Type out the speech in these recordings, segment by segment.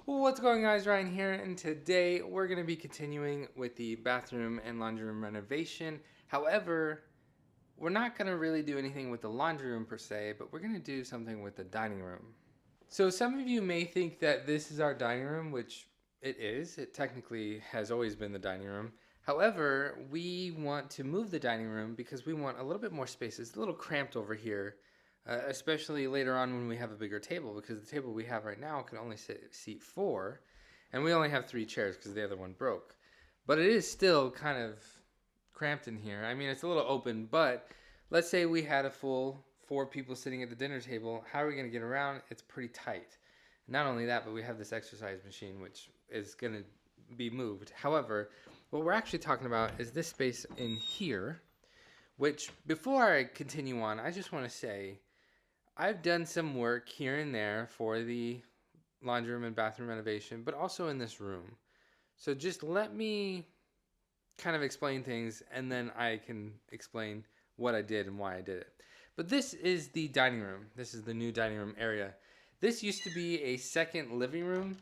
What's going on, guys? Ryan here, and today we're going to be continuing with the bathroom and laundry room renovation. However, we're not going to really do anything with the laundry room per se, but we're going to do something with the dining room. So some of you may think that this is our dining room, which it is. It technically has always been the dining room. However, we want to move the dining room because we want a little bit more space. It's a little cramped over here. Especially later on when we have a bigger table, because the table we have right now can only seat 4, and we only have 3 chairs because the other one broke. But it is still kind of cramped in here. I mean, it's a little open, but let's say we had a full 4 people sitting at the dinner table. How are we going to get around? It's pretty tight. Not only that, but we have this exercise machine, which is going to be moved. However, what we're actually talking about is this space in here, which before I continue on, I just want to say, I've done some work here and there for the laundry room and bathroom renovation, but also in this room. So just let me kind of explain things, and then I can explain what I did and why I did it. But this is the dining room. This is the new dining room area. This used to be a second living room.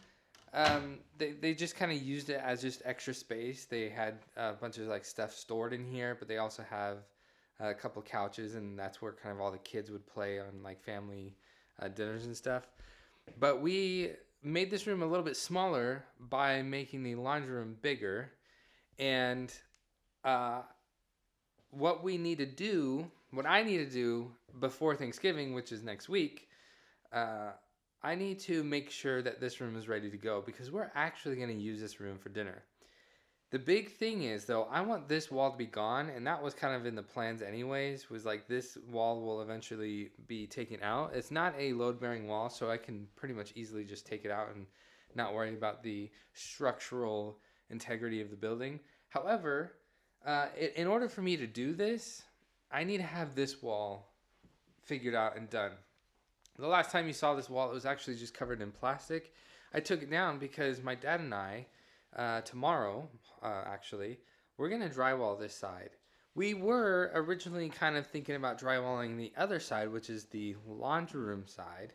They just kind of used it as just extra space. They had a bunch of like stuff stored in here, but they also have a couple couches, and that's where kind of all the kids would play on like family dinners and stuff. But we made this room a little bit smaller by making the laundry room bigger. And what I need to do before Thanksgiving, which is next week, I need to make sure that this room is ready to go, because we're actually going to use this room for dinner. The big thing is, though, I want this wall to be gone, and that was kind of in the plans anyways, was like this wall will eventually be taken out. It's not a load-bearing wall, so I can pretty much easily just take it out and not worry about the structural integrity of the building. However, in order for me to do this, I need to have this wall figured out and done. The last time you saw this wall, it was actually just covered in plastic. I took it down because my dad and I, tomorrow, actually, we're going to drywall this side. We were originally kind of thinking about drywalling the other side, which is the laundry room side.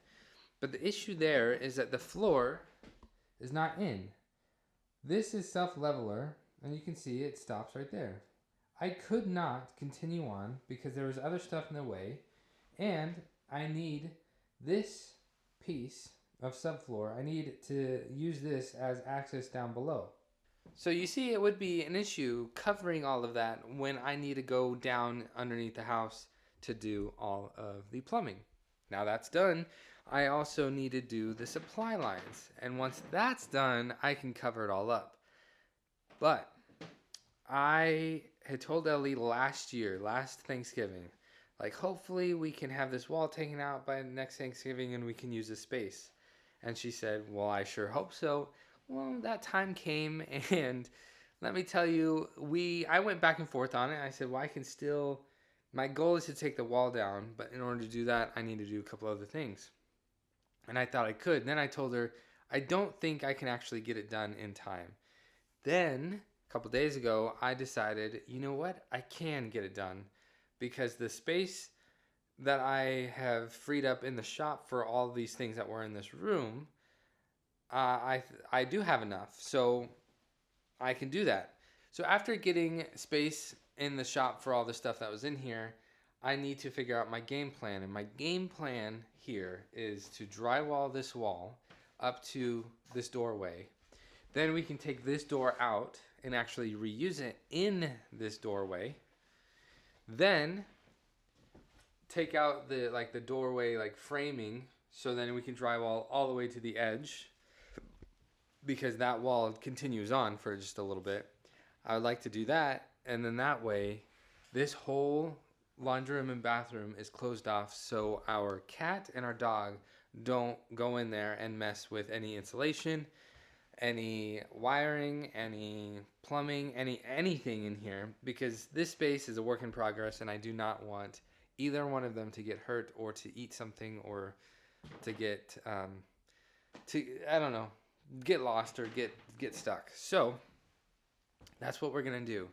But the issue there is that the floor is not in. This is self-leveler, and you can see it stops right there. I could not continue on because there was other stuff in the way, and I need this piece of subfloor. I need to use this as access down below. So you see, it would be an issue covering all of that when I need to go down underneath the house to do all of the plumbing. Now that's done, I also need to do the supply lines. And once that's done, I can cover it all up. But I had told Ellie last Thanksgiving, like, hopefully we can have this wall taken out by next Thanksgiving and we can use this space. And she said, well, I sure hope so. Well, that time came, and let me tell you, I went back and forth on it. I said, well, my goal is to take the wall down, but in order to do that, I need to do a couple other things. And I thought I could. Then I told her, I don't think I can actually get it done in time. Then, a couple days ago, I decided, you know what? I can get it done, because the space that I have freed up in the shop for all these things that were in this room, I do have enough, so I can do that. So after getting space in the shop for all the stuff that was in here, I need to figure out my game plan. And my game plan here is to drywall this wall up to this doorway. Then we can take this door out and actually reuse it in this doorway. Then take out the doorway framing, so then we can drywall all the way to the edge, because that wall continues on for just a little bit. I would like to do that, and then that way this whole laundry room and bathroom is closed off, so our cat and our dog don't go in there and mess with any insulation, any wiring, any plumbing, anything in here, because this space is a work in progress, and I do not want either one of them to get hurt or to eat something or to get get lost or get stuck. So that's what we're gonna do.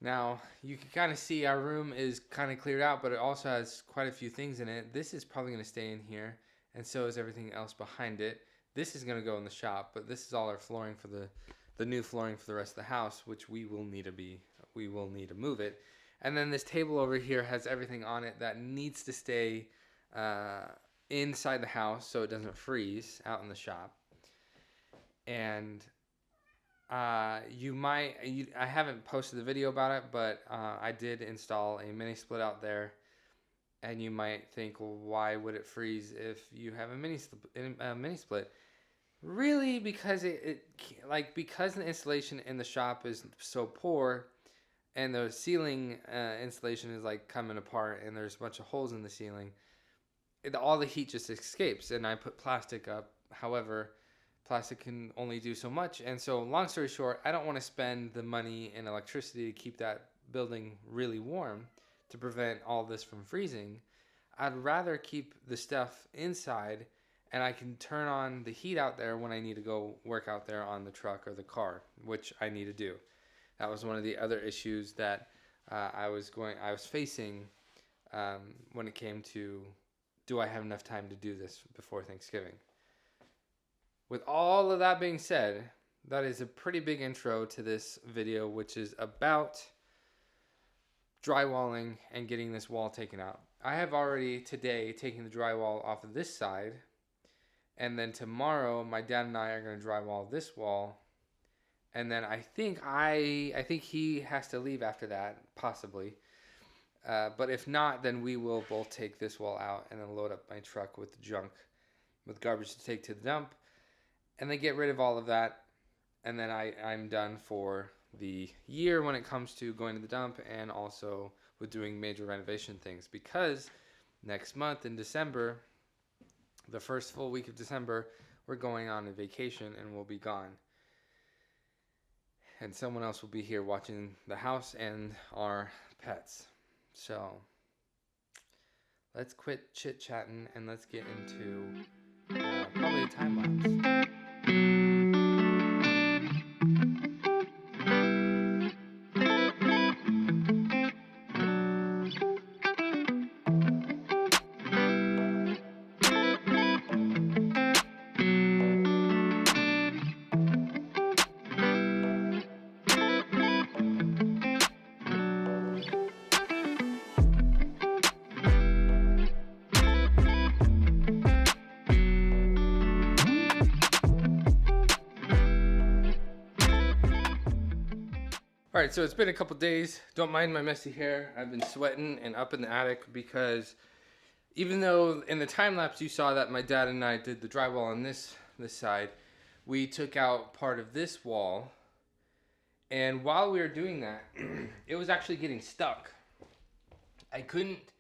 Now you can kind of see our room is kind of cleared out, but it also has quite a few things in it. This is probably gonna stay in here, and so is everything else behind it. This is going to go in the shop, but this is all our flooring for the new flooring for the rest of the house, which we will need to move it. And then this table over here has everything on it that needs to stay inside the house so it doesn't freeze out in the shop. And I haven't posted the video about it, but I did install a mini split out there. And you might think, well, why would it freeze if you have a mini split? Really, because because the installation in the shop is so poor, and the ceiling insulation is like coming apart, and there's a bunch of holes in the ceiling. All the heat just escapes, and I put plastic up. However, plastic can only do so much, and so long story short, I don't want to spend the money and electricity to keep that building really warm to prevent all this from freezing. I'd rather keep the stuff inside, and I can turn on the heat out there when I need to go work out there on the truck or the car, which I need to do. That was one of the other issues that I was facing when it came to, do I have enough time to do this before Thanksgiving? With all of that being said, that is a pretty big intro to this video, which is about drywalling and getting this wall taken out. I have already today taken the drywall off of this side, and then tomorrow my dad and I are going to drywall this wall, and then I think he has to leave after that, possibly. But if not, then we will both take this wall out and then load up my truck with junk, with garbage to take to the dump, and then get rid of all of that, and then I'm done for the year when it comes to going to the dump, and also with doing major renovation things, because next month in December, the first full week of December, we're going on a vacation and we'll be gone, and someone else will be here watching the house and our pets. So let's quit chit-chatting and let's get into probably a time lapse. Alright, so it's been a couple days. Don't mind my messy hair. I've been sweating and up in the attic because even though in the time lapse you saw that my dad and I did the drywall on this side, we took out part of this wall, and while we were doing that, it was actually getting stuck. I couldn't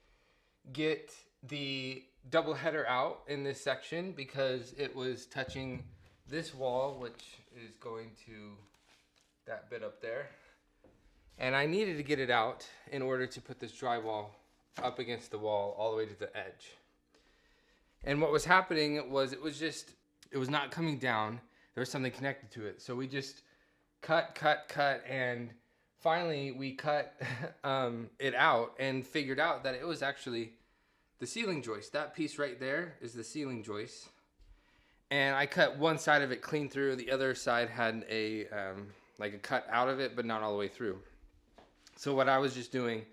get the double header out in this section because it was touching this wall, which is going to that bit up there. And I needed to get it out in order to put this drywall up against the wall all the way to the edge. And what was happening was it was not coming down. There was something connected to it. So we just cut, and finally we cut it out and figured out that it was actually the ceiling joist. That piece right there is the ceiling joist. And I cut one side of it clean through. The other side had a like a cut out of it, but not all the way through. So what I was just doing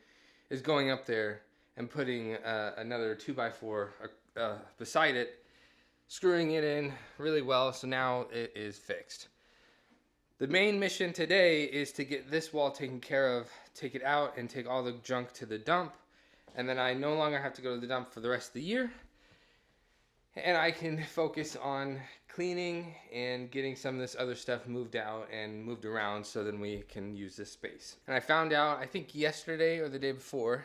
is going up there and putting another 2x4 beside it, screwing it in really well, so now it is fixed. The main mission today is to get this wall taken care of, take it out, and take all the junk to the dump, and then I no longer have to go to the dump for the rest of the year, and I can focus on cleaning and getting some of this other stuff moved out and moved around so then we can use this space. And I found out, I think yesterday or the day before,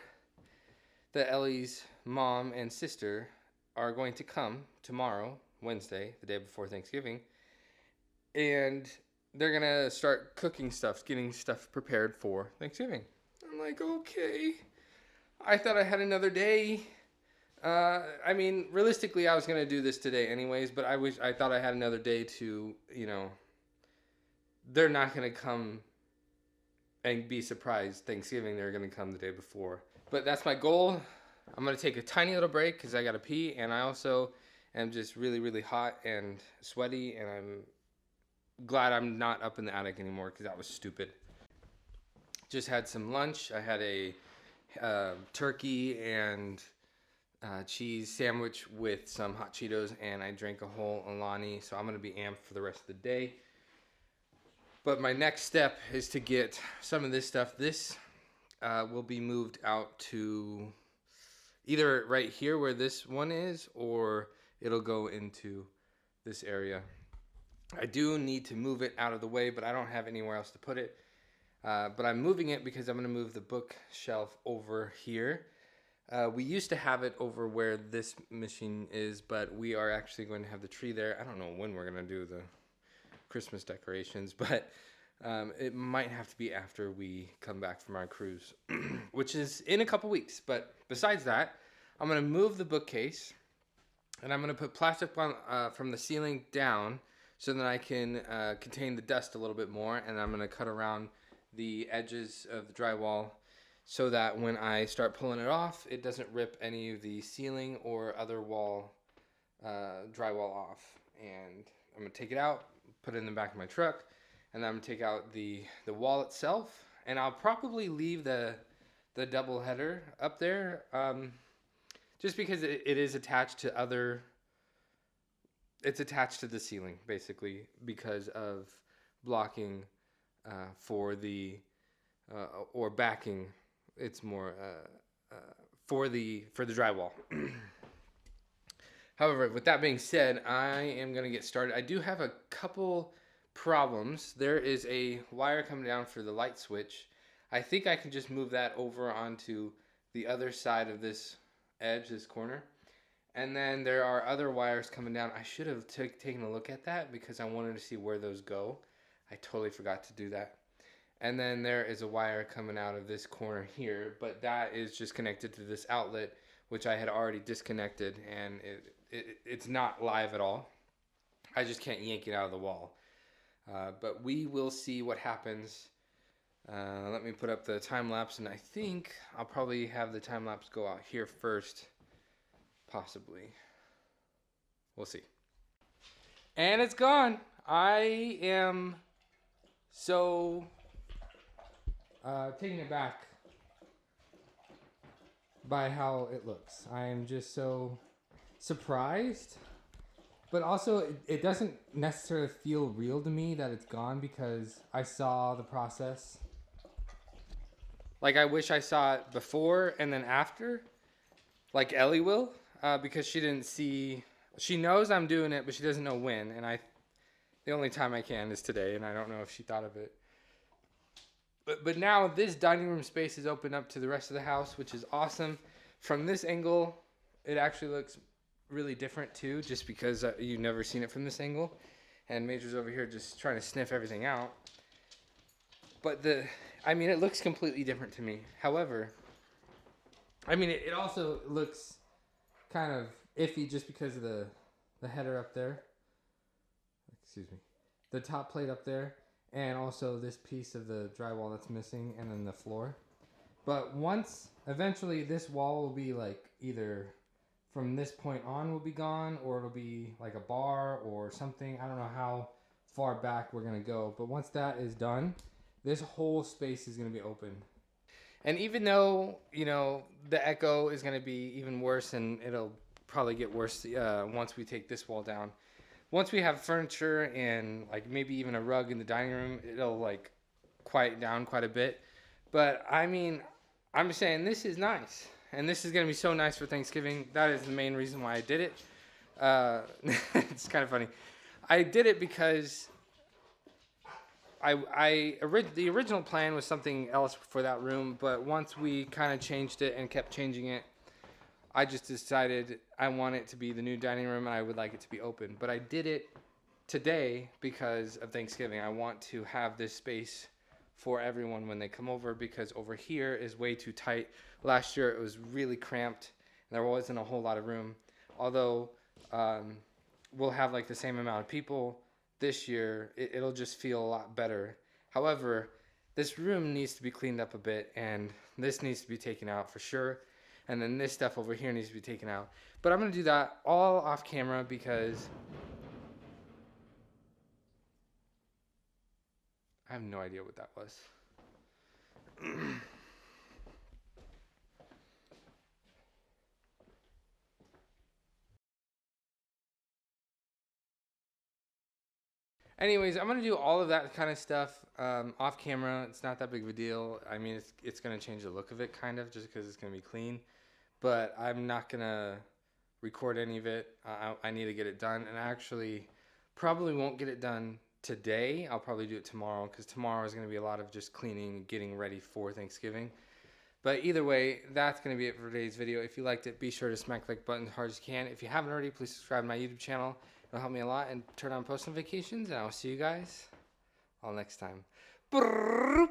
that Ellie's mom and sister are going to come tomorrow, Wednesday, the day before Thanksgiving, and they're gonna start cooking stuff, getting stuff prepared for Thanksgiving. I'm like, okay. I thought I had another day. I mean, realistically, I was going to do this today anyways, but I thought I had another day to, they're not going to come and be surprised Thanksgiving. They're going to come the day before. But that's my goal. I'm going to take a tiny little break because I got to pee, and I also and I'm just really, really hot and sweaty, and I'm glad I'm not up in the attic anymore because that was stupid. Just had some lunch. I had a turkey and cheese sandwich with some hot Cheetos, and I drank a whole Alani, so I'm going to be amped for the rest of the day. But my next step is to get some of this stuff. This will be moved out to either right here where this one is, or it'll go into this area. I do need to move it out of the way, but I don't have anywhere else to put it. But I'm moving it because I'm going to move the bookshelf over here. We used to have it over where this machine is, but we are actually going to have the tree there. I don't know when we're going to do the Christmas decorations, but it might have to be after we come back from our cruise, which is in a couple weeks. But besides that, I'm going to move the bookcase, and I'm going to put plastic on, from the ceiling down so that I can contain the dust a little bit more, and I'm going to cut around the edges of the drywall so that when I start pulling it off, it doesn't rip any of the ceiling or other wall drywall off. And I'm going to take it out, put it in the back of my truck, and then I'm going to take out the wall itself, and I'll probably leave the double header up there just because it is attached to it's attached to the ceiling basically because of blocking for the or backing. It's more for the drywall. However, with that being said, I am going to get started. I do have a couple problems. There is a wire coming down for the light switch. I think I can just move that over onto the other side of this edge, this corner. And then there are other wires coming down. I should have taken a look at that because I wanted to see where those go. I totally forgot to do that. And then there is a wire coming out of this corner here, but that is just connected to this outlet, which I had already disconnected, and it's not live at all. I just can't yank it out of the wall. But we will see what happens. Let me put up the time lapse, and I think I'll probably have the time lapse go out here first, possibly. We'll see. And it's gone. I am so taken aback by how it looks. I am just so surprised, but also it doesn't necessarily feel real to me that it's gone because I saw the process. Like, I wish I saw it before and then after, like Ellie will, because she didn't see. She knows I'm doing it, but she doesn't know when. And the only time I can is today, and I don't know if she thought of it. But now this dining room space is open up to the rest of the house, which is awesome. From this angle, it actually looks really different too, just because you've never seen it from this angle. And Major's over here just trying to sniff everything out. But it looks completely different to me. However, it also looks kind of iffy just because of the header up there. Excuse me. The top plate up there. And also this piece of the drywall that's missing, and then the floor. But eventually this wall will be like either from this point on will be gone, or it'll be like a bar or something. I don't know how far back we're going to go. But once that is done, this whole space is going to be open. And even though, the echo is going to be even worse, and it'll probably get worse once we take this wall down. Once we have furniture and like maybe even a rug in the dining room, it'll like quiet down quite a bit. But I'm just saying this is nice, and this is gonna be so nice for Thanksgiving. That is the main reason why I did it. It's kind of funny. I did it because the original plan was something else for that room, but once we kind of changed it and kept changing it, I just decided I want it to be the new dining room, and I would like it to be open. But I did it today because of Thanksgiving. I want to have this space for everyone when they come over, because over here is way too tight. Last year it was really cramped, and there wasn't a whole lot of room. Although we'll have like the same amount of people this year, it'll just feel a lot better. However, this room needs to be cleaned up a bit, and this needs to be taken out for sure. And then this stuff over here needs to be taken out. But I'm going to do that all off camera because I have no idea what that was. Anyways, I'm going to do all of that kind of stuff off camera. It's not that big of a deal. I mean, it's going to change the look of it kind of just because it's going to be clean. But I'm not going to record any of it. I need to get it done. And I actually probably won't get it done today. I'll probably do it tomorrow because tomorrow is going to be a lot of just cleaning, getting ready for Thanksgiving. But either way, that's going to be it for today's video. If you liked it, be sure to smack the like button as hard as you can. If you haven't already, please subscribe to my YouTube channel. It'll help me a lot, and turn on post notifications, and I'll see you guys all next time.